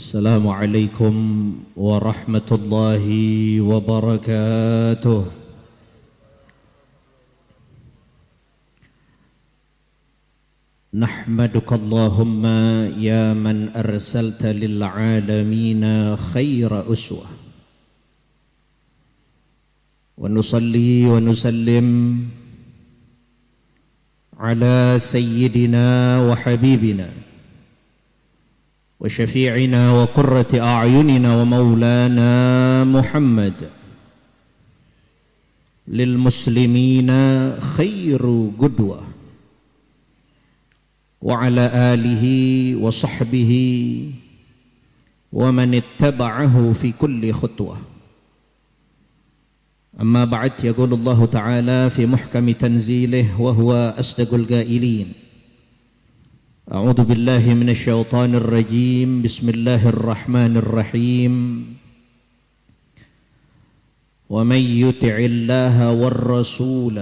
السلام عليكم ورحمة الله وبركاته. نحمدك اللهم يا من أرسلت للعالمين خير أسوة، ونصلي ونسلم على سيدنا وحبيبنا وشفيعنا وقرة أعيننا ومولانا محمد، للمسلمين خير قدوة، وعلى آله وصحبه ومن اتبعه في كل خطوة. أما بعد، يقول الله تعالى في محكم تنزيله وهو أصدق القائلين: أعوذ بالله من الشيطان الرجيم، بسم الله الرحمن الرحيم. ومن يطع الله والرسول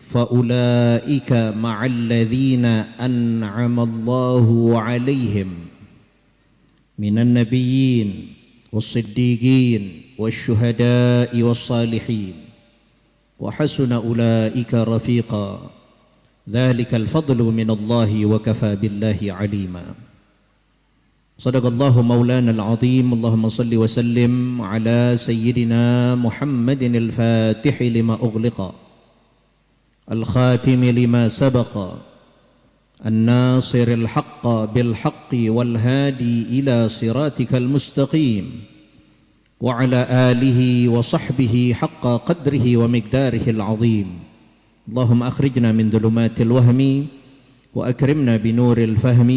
فأولئك مع الذين أنعم الله عليهم من النبيين والصديقين والشهداء والصالحين وحسن أولئك رفيقا، ذلك الفضل من الله وكفى بالله عليما. صدق الله مولانا العظيم. اللهم صل وسلم على سيدنا محمد الفاتح لما أغلق الخاتم لما سبق الناصر الحق بالحق والهادي إلى صراطك المستقيم، وعلى آله وصحبه حق قدره ومقداره العظيم. اللهم أخرجنا من ظلمات الوهم وأكرمنا بنور الفهم،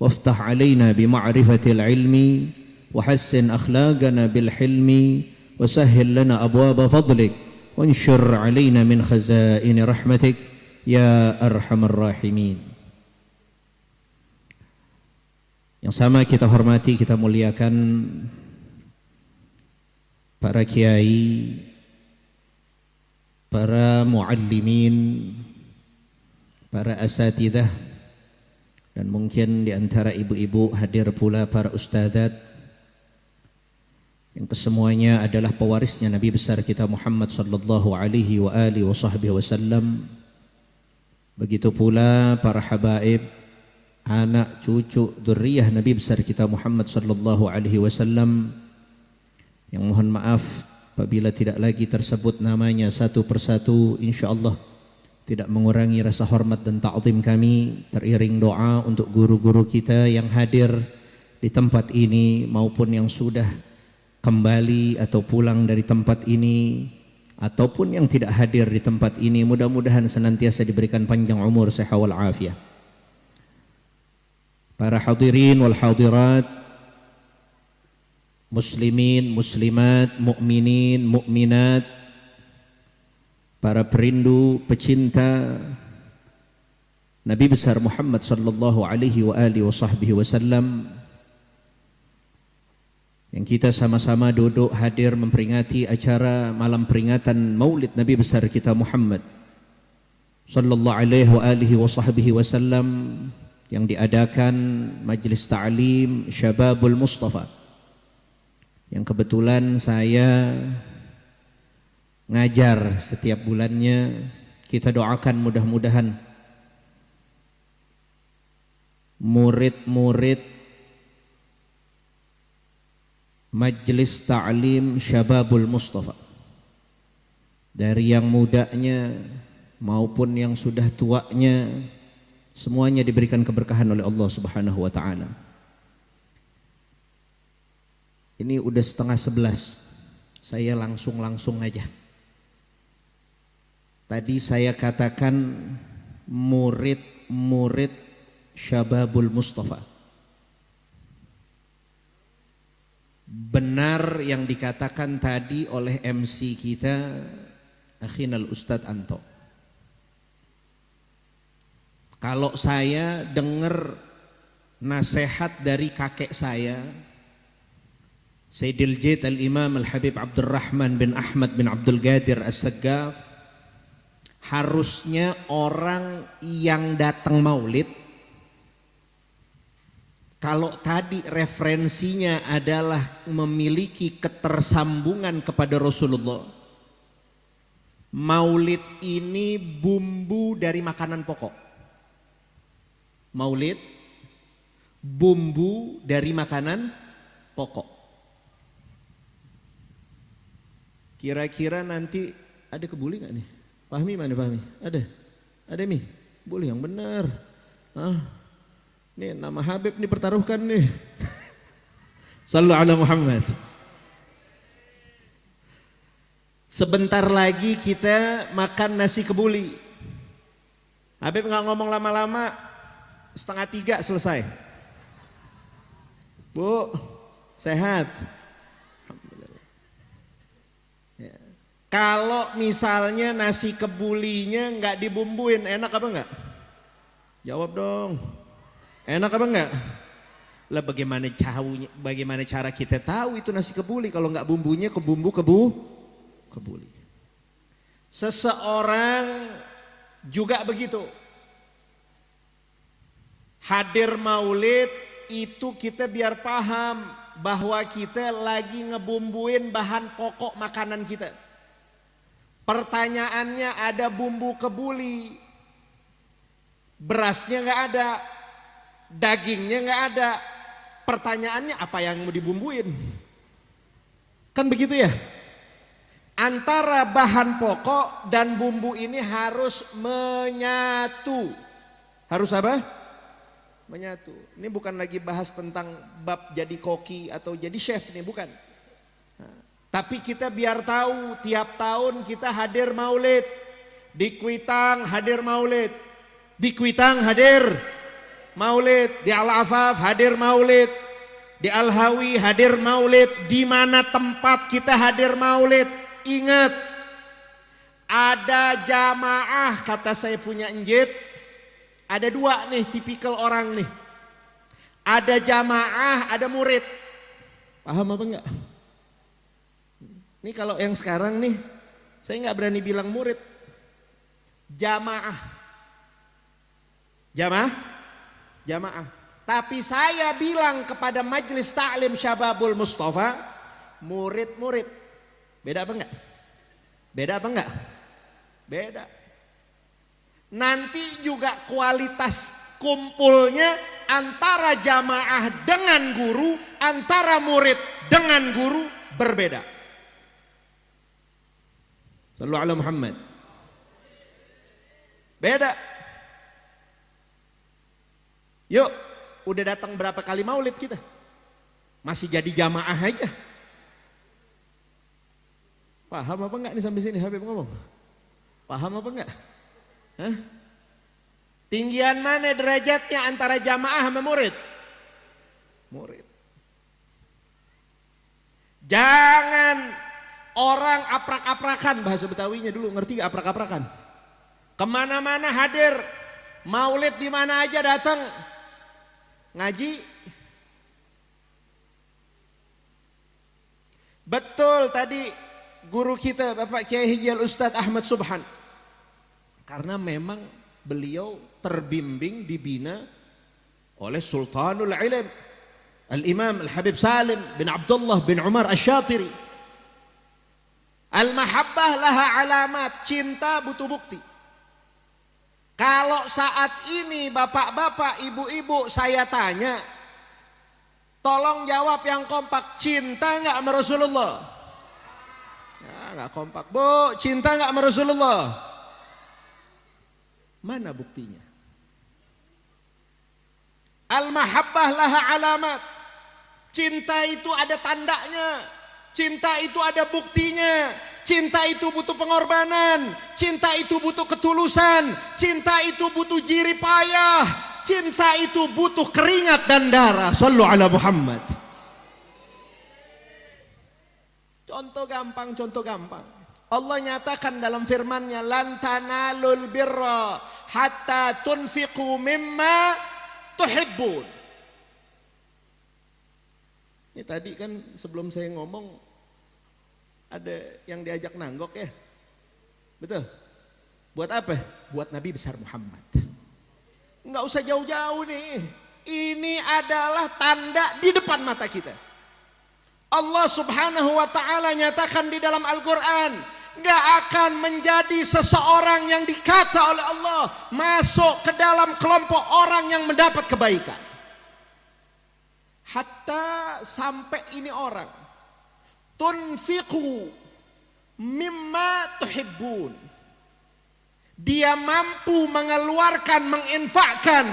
وافتح علينا بمعرفة العلم، وحسن أخلاقنا بالحلم، وسهل لنا أبواب فضلك، وانشر علينا من خزائن رحمتك يا أرحم الراحمين. Yang sama kita hormati, kita muliakan para kiai, para muallimin, para asatidzah, dan mungkin di antara ibu-ibu hadir pula para ustadzat, yang kesemuanya adalah pewarisnya Nabi besar kita Muhammad sallallahu alaihi wa alihi wasallam. Begitu pula para habaib, anak cucu dzurriyyah Nabi besar kita Muhammad sallallahu alaihi wasallam, yang mohon maaf apabila tidak lagi tersebut namanya satu persatu, insyaallah tidak mengurangi rasa hormat dan ta'zim kami, teriring doa untuk guru-guru kita yang hadir di tempat ini maupun yang sudah kembali atau pulang dari tempat ini, ataupun yang tidak hadir di tempat ini. Mudah-mudahan senantiasa diberikan panjang umur, sehat wal afiah. Para hadirin wal hadirat, muslimin, muslimat, mukminin, mukminat, para perindu, pecinta Nabi besar Muhammad sallallahu alaihi wa alihi wasallam, yang kita sama-sama duduk hadir memperingati acara malam peringatan Maulid Nabi besar kita Muhammad sallallahu alaihi wa alihi wasallam, yang diadakan Majelis Ta'lim Syababul Mustafa, yang kebetulan saya ngajar setiap bulannya. Kita doakan mudah-mudahan murid-murid Majelis Ta'lim Syababul Mustafa, dari yang mudanya maupun yang sudah tuanya, semuanya diberikan keberkahan oleh Allah Subhanahu wa taala. Ini udah 10:30, saya langsung aja. Tadi saya katakan murid-murid Syababul Mustafa. Benar yang dikatakan tadi oleh MC kita, Akhinal Ustadz Anto. Kalau saya dengar nasihat dari kakek saya, Sayyidil Jaid Al-Imam Al-Habib Abdurrahman bin Ahmad bin Abdul Qadir As-Saggaf, harusnya orang yang datang maulid Kalau tadi referensinya adalah memiliki ketersambungan kepada Rasulullah, maulid ini bumbu dari makanan pokok. Maulid bumbu dari makanan pokok. Kira-kira nanti ada kebuli nggak nih? Fahmi mana Fahmi? Ada mi? Boleh yang benar. Nih nama Habib nih pertaruhkan nih. Sallu ala Muhammad. Sebentar lagi kita makan nasi kebuli. Habib nggak ngomong lama-lama, 2:30 selesai. Bu, sehat. Alhamdulillah. Ya. Kalau misalnya nasi kebulinya nggak dibumbuin, enak apa enggak? Jawab dong. Enak apa enggak? Lah bagaimana cara kita tahu itu nasi kebuli kalau enggak bumbunya kebuli. Seseorang juga begitu. Hadir maulid itu kita biar paham bahwa kita lagi ngebumbuin bahan pokok makanan kita. Pertanyaannya, ada bumbu kebuli, berasnya enggak ada, dagingnya nggak ada. Pertanyaannya apa yang mau dibumbuin? Kan begitu ya? Antara bahan pokok dan bumbu ini harus menyatu. Harus apa? Menyatu. Ini bukan lagi bahas tentang bab jadi koki atau jadi chef nih, bukan. Tapi kita biar tahu tiap tahun kita hadir maulid. Di Kuitang hadir maulid. Di Kuitang hadir maulid, di Al-Afaf hadir maulid, di Al-Hawi hadir maulid. Di mana tempat kita hadir maulid, ingat ada jamaah. Kata saya punya enjit, ada 2 nih tipikal orang nih, ada jamaah, ada murid. Paham apa enggak? Ini kalau yang sekarang nih, saya nggak berani bilang murid, jamaah. Tapi saya bilang kepada Majelis Ta'lim Syababul Mustafa, murid-murid. Beda apa enggak? Beda. Nanti juga kualitas kumpulnya antara jamaah dengan guru, antara murid dengan guru berbeda. Sallu ala Muhammad. Beda. Yuk, udah datang berapa kali maulid kita? Masih jadi jamaah aja. Paham apa enggak nih sampai sini Habib ngomong? Paham apa enggak? Hah? Tinggian mana derajatnya antara jamaah sama murid? Murid. Jangan orang aprak-aprakan, bahasa Betawinya dulu, ngerti gak aprak-aprakan? Kemana-mana hadir, maulid di mana aja datang, ngaji. Betul tadi guru kita Bapak Kiai Haji Al-Ustadz Ahmad Subhan, karena memang beliau terbimbing dibina oleh Sultanul Ilm Al-Imam Al-Habib Salim bin Abdullah bin Umar Asy-Syatiri. Al-mahabbah laha alamat, cinta butuh bukti. Kalau saat ini bapak-bapak, ibu-ibu saya tanya, tolong jawab yang kompak, cinta nggak sama Rasulullah? Ya, nggak kompak. Bu, cinta nggak sama Rasulullah? Mana buktinya? Al-mahabbah laha alamat. Cinta itu ada tandanya. Cinta itu ada buktinya. Cinta itu butuh pengorbanan. Cinta itu butuh ketulusan. Cinta itu butuh jerih payah. Cinta itu butuh keringat dan darah. Sallu ala Muhammad. Contoh gampang. Allah nyatakan dalam firman-Nya, lan tanalul birra hatta tunfiqu mimma tuhibbun. Ini tadi kan sebelum saya ngomong ada yang diajak nanggok ya. Betul? Buat apa? Buat Nabi besar Muhammad. Enggak usah jauh-jauh nih. Ini adalah tanda di depan mata kita. Allah Subhanahu wa ta'ala nyatakan di dalam Al-Quran, gak akan menjadi seseorang yang dikata oleh Allah masuk ke dalam kelompok orang yang mendapat kebaikan. Hatta sampai ini orang tunfiqu mimma tuhibbun, dia mampu mengeluarkan, menginfakkan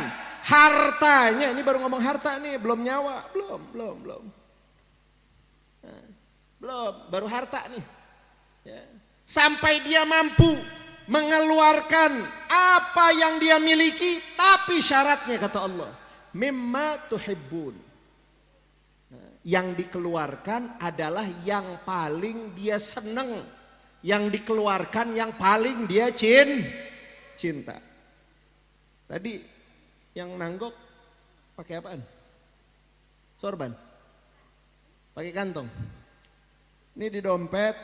hartanya. Ini baru ngomong harta nih, belum nyawa, belum, baru harta nih ya. Sampai dia mampu mengeluarkan apa yang dia miliki, tapi syaratnya kata Allah, mimma tuhibbun, yang dikeluarkan adalah yang paling dia seneng, yang dikeluarkan yang paling dia cinta. Tadi yang nanggok pakai apaan? Sorban, pakai kantong. Ini di dompet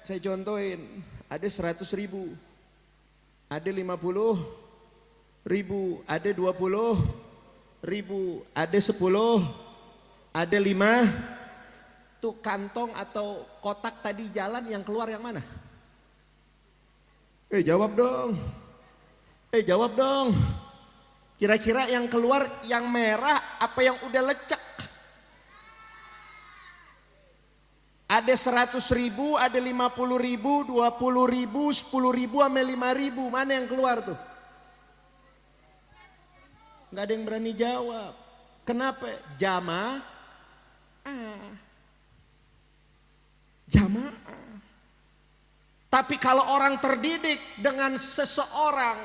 saya contohin, ada 100.000, ada 50.000, ada 20.000, ada 10, ada 5. Tuh kantong atau kotak tadi jalan, yang keluar yang mana? Jawab dong. Kira-kira yang keluar yang merah apa yang udah lecek? Ada 100.000, ada 50.000, 20.000, 10.000, sama 5.000. Mana yang keluar tuh? Nggak ada yang berani jawab. Kenapa? Jamaah. Tapi kalau orang terdidik dengan seseorang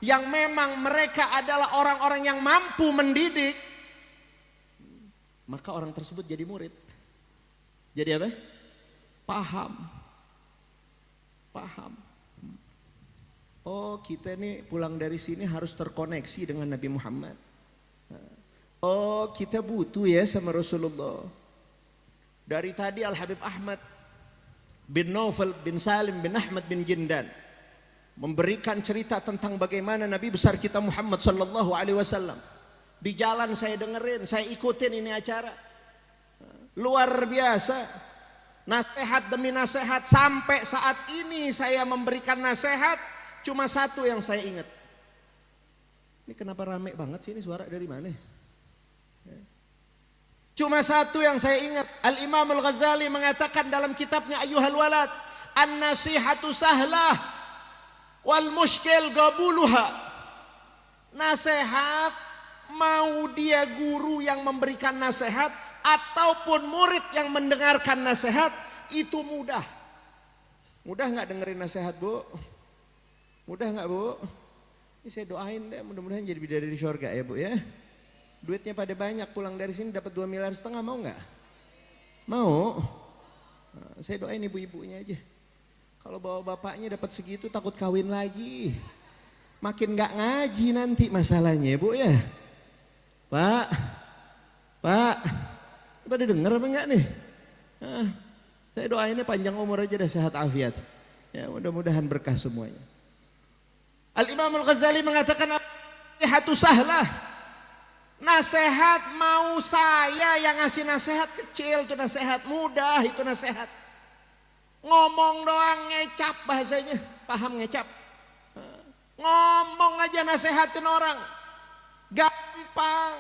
yang memang mereka adalah orang-orang yang mampu mendidik, maka orang tersebut jadi murid. Jadi apa? Paham. Oh, kita nih pulang dari sini harus terkoneksi dengan Nabi Muhammad. Oh, kita butuh ya sama Rasulullah. Dari tadi Al-Habib Ahmad bin Naufal bin Salim bin Ahmad bin Jindan memberikan cerita tentang bagaimana Nabi besar kita Muhammad sallallahu alaihi wasallam. Di jalan saya dengerin, saya ikutin ini acara. Luar biasa. Nasihat demi nasihat, sampai saat ini saya memberikan nasihat, cuma satu yang saya ingat. Ini kenapa rame banget sih, ini suara dari mana? Cuma satu yang saya ingat. Al-Imam Al-Ghazali mengatakan dalam kitabnya Ayyuhal Walad, an-nasihatu sahlah wal mushkil gabuluha. Nasihat, mau dia guru yang memberikan nasihat ataupun murid yang mendengarkan nasihat, itu mudah. Mudah nggak dengerin nasihat, Bu? Mudah nggak, Bu? Ini saya doain deh, mudah-mudahan jadi bidadari di surga ya, Bu ya. Duitnya pada banyak, pulang dari sini dapat 2,5 miliar, mau nggak? Mau? Nah, saya doain ibu-ibunya aja. Kalau bawa bapaknya dapat segitu, takut kawin lagi. Makin nggak ngaji nanti masalahnya, Bu ya. Pak, pada denger apa enggak nih? Saya doainnya panjang umur aja dah, sehat afiat. Ya, mudah-mudahan berkah semuanya. Al-Imam Al-Ghazali mengatakan nasihatu sahlah. Nasihat mau saya yang ngasih nasihat, kecil itu nasihat, mudah itu nasihat. Ngomong doang ngecap bahasanya, paham ngecap? Ngomong aja nasihatin orang, gampang.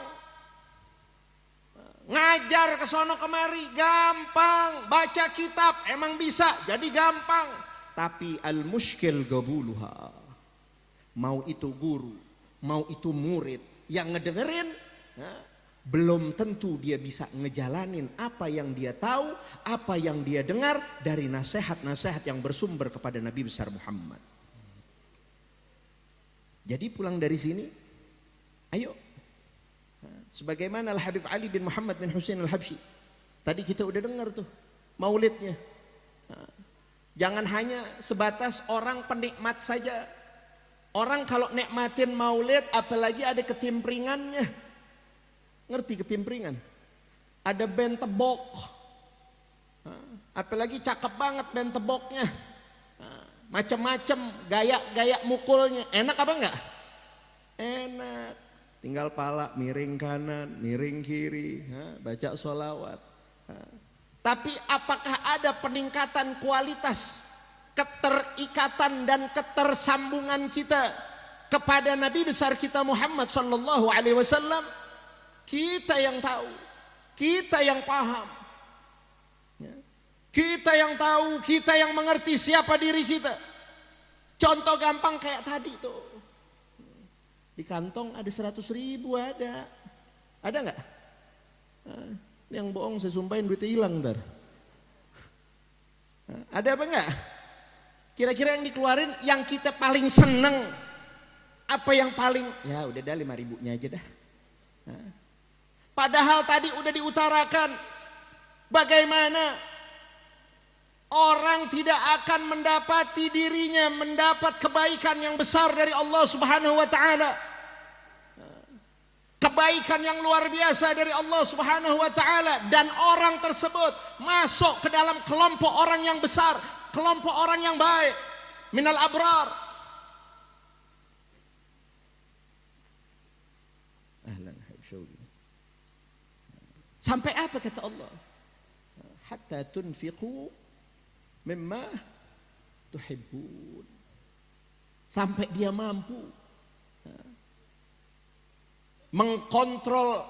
Ngajar ke sono kemari gampang, baca kitab emang bisa, jadi gampang. Tapi al-mushkil gabuluha, mau itu guru, mau itu murid yang ngedengerin, belum tentu dia bisa ngejalanin apa yang dia tahu, apa yang dia dengar dari nasihat-nasihat yang bersumber kepada Nabi besar Muhammad. Jadi pulang dari sini, ayo. Sebagaimana Al-Habib Ali bin Muhammad bin Husain Al-Habsyi. Tadi kita udah dengar tuh maulidnya. Jangan hanya sebatas orang penikmat saja. Orang kalau nikmatin maulid apalagi ada ketimpringannya. Ngerti ketimpringan? Ada band tebok. Apalagi cakep banget band teboknya. Macam-macam gaya-gaya mukulnya. Enak apa enggak? Enak. Tinggal pala miring kanan, miring kiri, baca sholawat. Tapi apakah ada peningkatan kualitas keterikatan dan ketersambungan kita kepada Nabi besar kita Muhammad sallallahu alaihi wasallam? Kita yang tahu, kita yang paham, kita yang tahu, kita yang mengerti siapa diri kita. Contoh gampang kayak tadi tuh, di kantong ada 100.000, ada nggak? Yang bohong saya sumpahin duitnya hilang ntar. Ada apa enggak? Kira-kira yang dikeluarin yang kita paling seneng apa, yang paling ya udah dah 5.000-nya aja dah. Padahal tadi udah diutarakan bagaimana orang tidak akan mendapati dirinya mendapat kebaikan yang besar dari Allah Subhanahu wa taala. Kebaikan yang luar biasa dari Allah Subhanahu wa taala, dan orang tersebut masuk ke dalam kelompok orang yang besar, kelompok orang yang baik, minal abrar. Ahlan habsyugi. Sampai apa kata Allah? Hatta tunfiqu mimma tuhibbun. Sampai dia mampu mengkontrol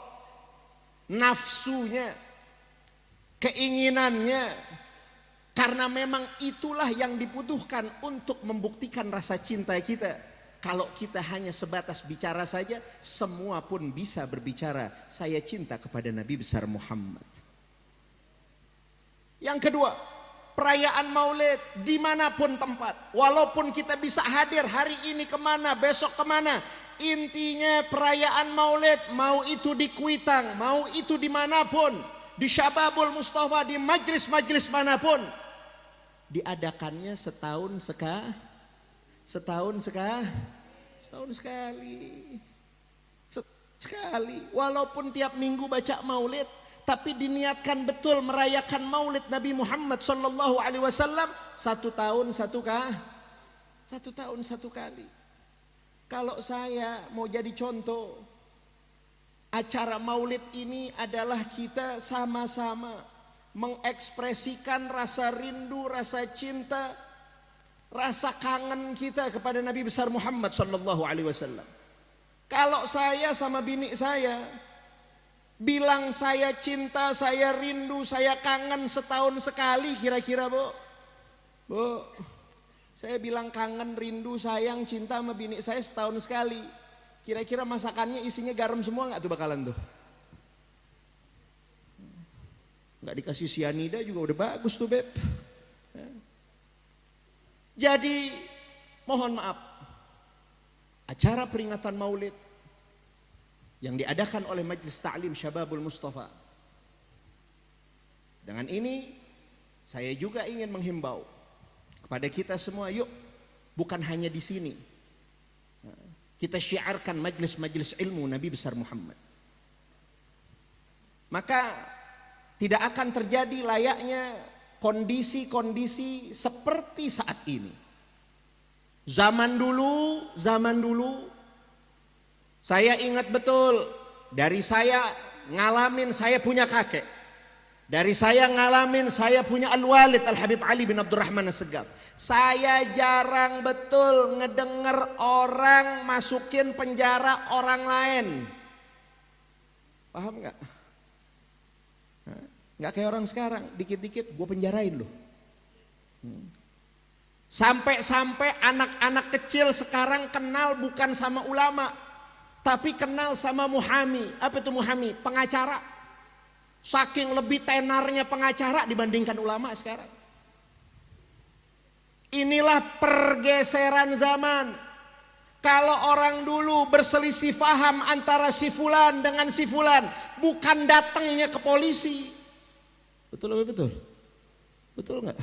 nafsunya, keinginannya, karena memang itulah yang dibutuhkan untuk membuktikan rasa cinta kita. Kalau kita hanya sebatas bicara saja, semua pun bisa berbicara saya cinta kepada Nabi besar Muhammad. Yang kedua, perayaan Maulid dimanapun tempat, walaupun kita bisa hadir hari ini kemana, besok kemana, intinya perayaan Maulid, mau itu di Kuitang, mau itu dimanapun, di Syababul Mustafa, di majlis-majlis manapun, diadakannya setahun sekali. Walaupun tiap minggu baca Maulid, tapi diniatkan betul merayakan Maulid Nabi Muhammad sallallahu alaihi wasallam satu tahun satu kali. Kalau saya mau jadi contoh, acara Maulid ini adalah kita sama-sama mengekspresikan rasa rindu, rasa cinta, rasa kangen kita kepada Nabi besar Muhammad sallallahu alaihi wasallam. Kalau saya sama bini saya bilang saya cinta, saya rindu, saya kangen setahun sekali, kira-kira Bu, saya bilang kangen, rindu, sayang, cinta sama bini saya setahun sekali, kira-kira masakannya isinya garam semua nggak tuh bakalan tuh? Nggak dikasih sianida juga udah bagus tuh Beb. Jadi mohon maaf, acara peringatan Maulid yang diadakan oleh Majelis Ta'lim Syababul Mustafa, dengan ini saya juga ingin menghimbau kepada kita semua, yuk bukan hanya di sini kita syiarkan majlis-majlis ilmu Nabi besar Muhammad. Maka tidak akan terjadi layaknya kondisi-kondisi seperti saat ini. Zaman dulu saya ingat betul, dari saya ngalamin saya punya kakek, dari saya ngalamin saya punya Al-Walid Al-Habib Ali bin Abdurrahman As-Segaf. Saya jarang betul ngedenger orang masukin penjara orang lain. Paham nggak? Nggak kayak orang sekarang, dikit-dikit gue penjarain loh. Sampai-sampai anak-anak kecil sekarang kenal bukan sama ulama, tapi kenal sama muhami. Apa itu muhami? Pengacara. Saking lebih tenarnya pengacara dibandingkan ulama sekarang. Inilah pergeseran zaman. Kalau orang dulu berselisih paham antara si fulan dengan si fulan, bukan datangnya ke polisi. Betul apa betul? Betul nggak?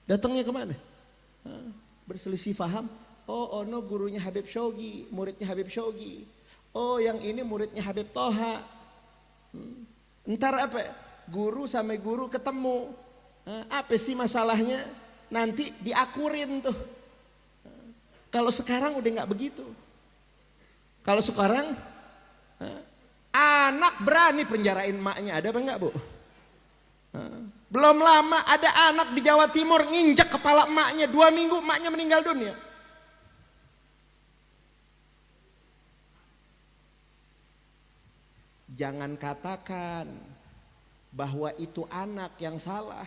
Datangnya kemana? Berselisih paham. Oh no, gurunya Habib Syaugi, muridnya Habib Syaugi. Oh yang ini muridnya Habib Toha. Entar apa? Guru sama guru ketemu. Apa sih masalahnya? Nanti diakurin tuh. Kalau sekarang udah nggak begitu. Kalau sekarang Anak berani penjarain emaknya, ada apa enggak Bu? Belum lama ada anak di Jawa Timur nginjek kepala emaknya, 2 minggu emaknya meninggal dunia. Jangan katakan bahwa itu anak yang salah.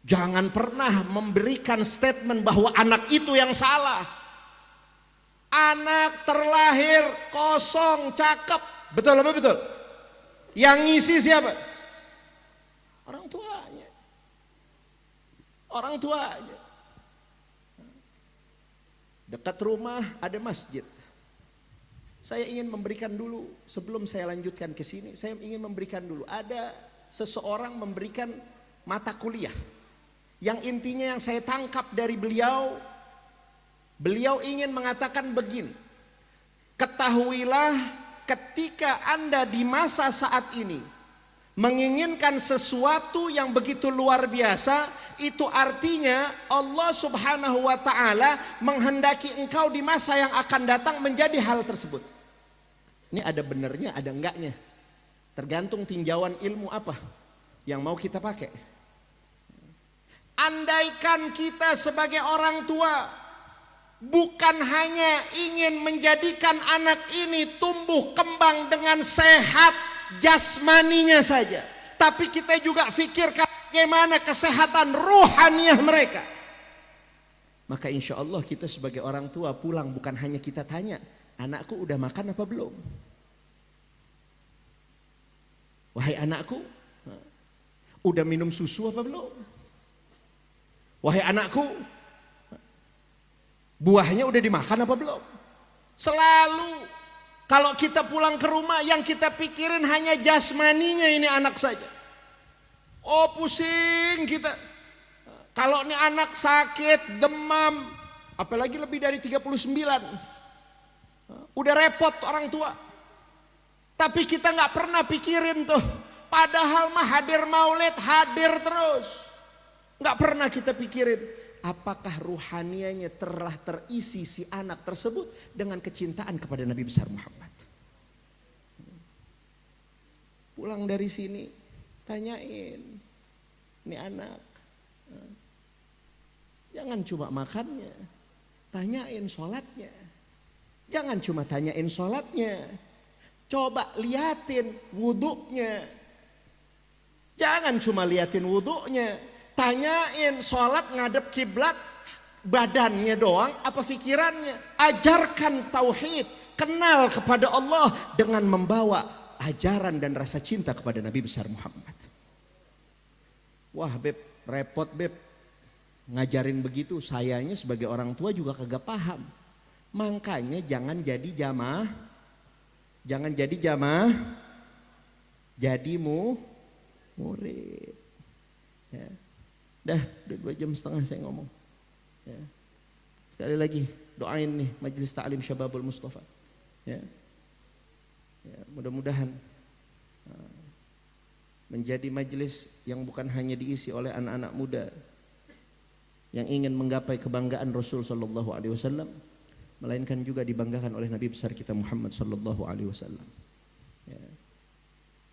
Jangan pernah memberikan statement bahwa anak itu yang salah. Anak terlahir kosong, cakep. Betul apa betul? Yang ngisi siapa? Orang tuanya. Orang tuanya. Dekat rumah ada masjid. Saya ingin memberikan dulu, sebelum saya lanjutkan ke sini, saya ingin memberikan dulu. Ada seseorang memberikan mata kuliah. Yang intinya yang saya tangkap dari beliau, beliau ingin mengatakan begini. Ketahuilah ketika Anda di masa saat ini menginginkan sesuatu yang begitu luar biasa, itu artinya Allah Subhanahu wa ta'ala menghendaki engkau di masa yang akan datang menjadi hal tersebut. Ini ada benernya, ada enggaknya. Tergantung tinjauan ilmu apa yang mau kita pakai. Andaikan kita sebagai orang tua bukan hanya ingin menjadikan anak ini tumbuh kembang dengan sehat jasmaninya saja, tapi kita juga pikirkan bagaimana kesehatan ruhaniah mereka. Maka insya Allah kita sebagai orang tua pulang bukan hanya kita tanya, anakku udah makan apa belum? Wahai anakku, udah minum susu apa belum? Wahai anakku, buahnya udah dimakan apa belum? Selalu kalau kita pulang ke rumah yang kita pikirin hanya jasmaninya ini anak saja. Oh pusing kita. Kalau ini anak sakit, demam, apalagi lebih dari 39. Udah repot orang tua. Tapi kita nggak pernah pikirin tuh. Padahal mah hadir maulid, hadir terus. Nggak pernah kita pikirin. Apakah ruhanianya telah terisi si anak tersebut dengan kecintaan kepada Nabi besar Muhammad. Pulang dari sini, tanyain. Ini anak. Jangan cuma makannya. Tanyain sholatnya. Jangan cuma tanyain sholatnya. Coba liatin wuduknya. Jangan cuma liatin wuduknya. Tanyain sholat ngadep kiblat badannya doang apa pikirannya. Ajarkan tauhid. Kenal kepada Allah dengan membawa ajaran dan rasa cinta kepada Nabi besar Muhammad. Wah beb, repot beb. Ngajarin begitu, sayanya sebagai orang tua juga kagak paham. Makanya jangan jadi jamaah. Jangan jadi jamaah. Jadi murid. Ya. Udah 2,5 jam saya ngomong. Ya. Sekali lagi doain nih Majelis Ta'lim Syababul Mustafa. Ya. Ya, mudah-mudahan menjadi majelis yang bukan hanya diisi oleh anak-anak muda yang ingin menggapai kebanggaan Rasul sallallahu alaihi wasallam, melainkan juga dibanggakan oleh Nabi besar kita Muhammad sallallahu alaihi wasallam. Ya.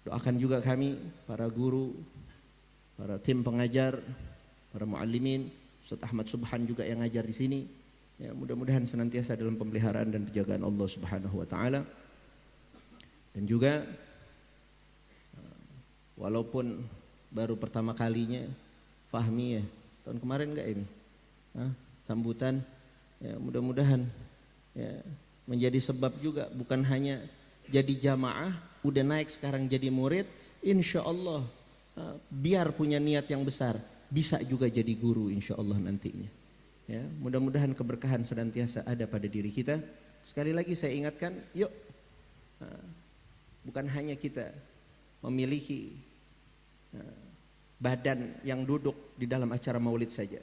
Doakan juga kami para guru, para tim pengajar, para muallimin, Ustaz Ahmad Subhan juga yang ngajar di sini. Ya, mudah-mudahan senantiasa dalam pemeliharaan dan penjagaan Allah Subhanahu wa taala. Dan juga walaupun baru pertama kalinya Fahmi ya, tahun kemarin enggak ini? Sambutan ya, mudah-mudahan ya, menjadi sebab juga bukan hanya jadi jamaah, udah naik sekarang jadi murid, insya Allah biar punya niat yang besar, bisa juga jadi guru insya Allah nantinya. Ya, mudah-mudahan keberkahan senantiasa ada pada diri kita. Sekali lagi saya ingatkan, yuk bukan hanya kita memiliki badan yang duduk di dalam acara maulid saja,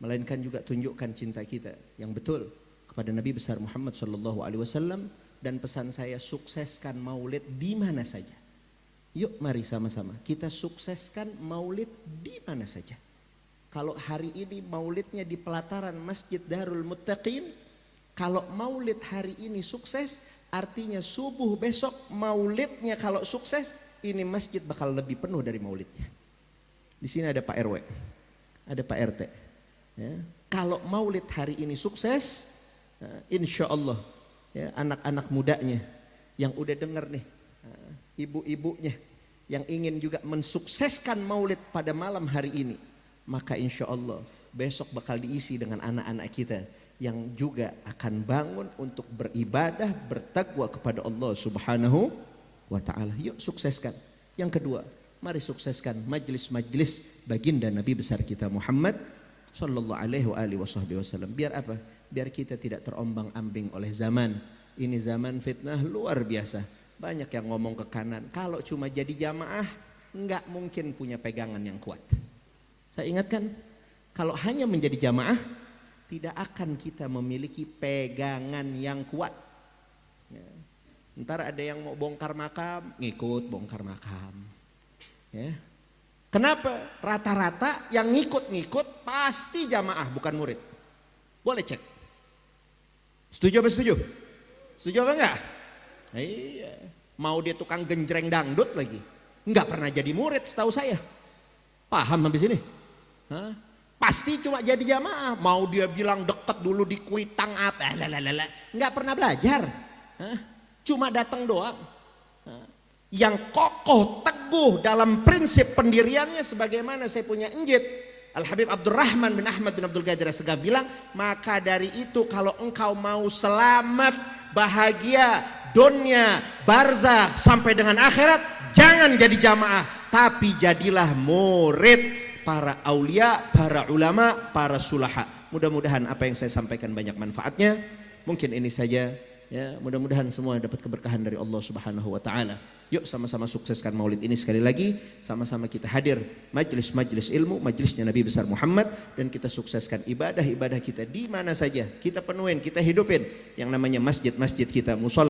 melainkan juga tunjukkan cinta kita yang betul kepada Nabi besar Muhammad sallallahu alaihi wasallam. Dan pesan saya, sukseskan maulid di mana saja. Yuk mari sama-sama kita sukseskan maulid di mana saja. Kalau hari ini maulidnya di pelataran Masjid Darul Muttaqin, kalau maulid hari ini sukses, Artinya subuh besok maulidnya kalau sukses, ini masjid bakal lebih penuh dari maulidnya. Di sini ada Pak RW, ada Pak RT. Ya. Kalau maulid hari ini sukses, insya Allah ya, anak-anak mudanya yang udah denger nih, ibu-ibunya yang ingin juga mensukseskan maulid pada malam hari ini, maka insya Allah besok bakal diisi dengan anak-anak kita yang juga akan bangun untuk beribadah, bertakwa kepada Allah Subhanahu wa ta'ala. Yuk sukseskan. Yang kedua, mari sukseskan majlis-majlis baginda Nabi besar kita Muhammad sallallahu alaihi wasallam. Biar apa? Biar kita tidak terombang-ambing oleh zaman. Ini zaman fitnah luar biasa. Banyak yang ngomong ke kanan. Kalau cuma jadi jamaah, nggak mungkin punya pegangan yang kuat. Saya ingatkan, kalau hanya menjadi jamaah, tidak akan kita memiliki pegangan yang kuat. Ya. Ntar ada yang mau bongkar makam, ngikut bongkar makam. Ya. Kenapa? Rata-rata yang ngikut-ngikut pasti jamaah bukan murid. Boleh cek. Setuju apa setuju? Setuju apa enggak? Iya. Mau dia tukang genjreng dangdut lagi, nggak pernah jadi murid setahu saya. Paham habis ini? Hah? Pasti cuma jadi jamaah. Mau dia bilang deket dulu di Kuitang apa, nggak pernah belajar. Hah? Cuma datang doang. Hah? Yang kokoh teguh dalam prinsip pendiriannya, sebagaimana saya punya injit Al-Habib Abdurrahman bin Ahmad bin Abdul Qadir As-Segaf bilang, maka dari itu kalau engkau mau selamat, bahagia, dunia, barzakh sampai dengan akhirat, jangan jadi jamaah, tapi jadilah murid para aulia, para ulama, para sulaha. Mudah-mudahan apa yang saya sampaikan banyak manfaatnya. Mungkin ini saja ya, mudah-mudahan semua dapat keberkahan dari Allah Subhanahu wa taala. Yuk sama-sama sukseskan maulid ini sekali lagi, sama-sama kita hadir majlis-majlis ilmu, majlisnya Nabi besar Muhammad, dan kita sukseskan ibadah-ibadah kita di mana saja. Kita penuhin, kita hidupin yang namanya masjid-masjid kita, mushola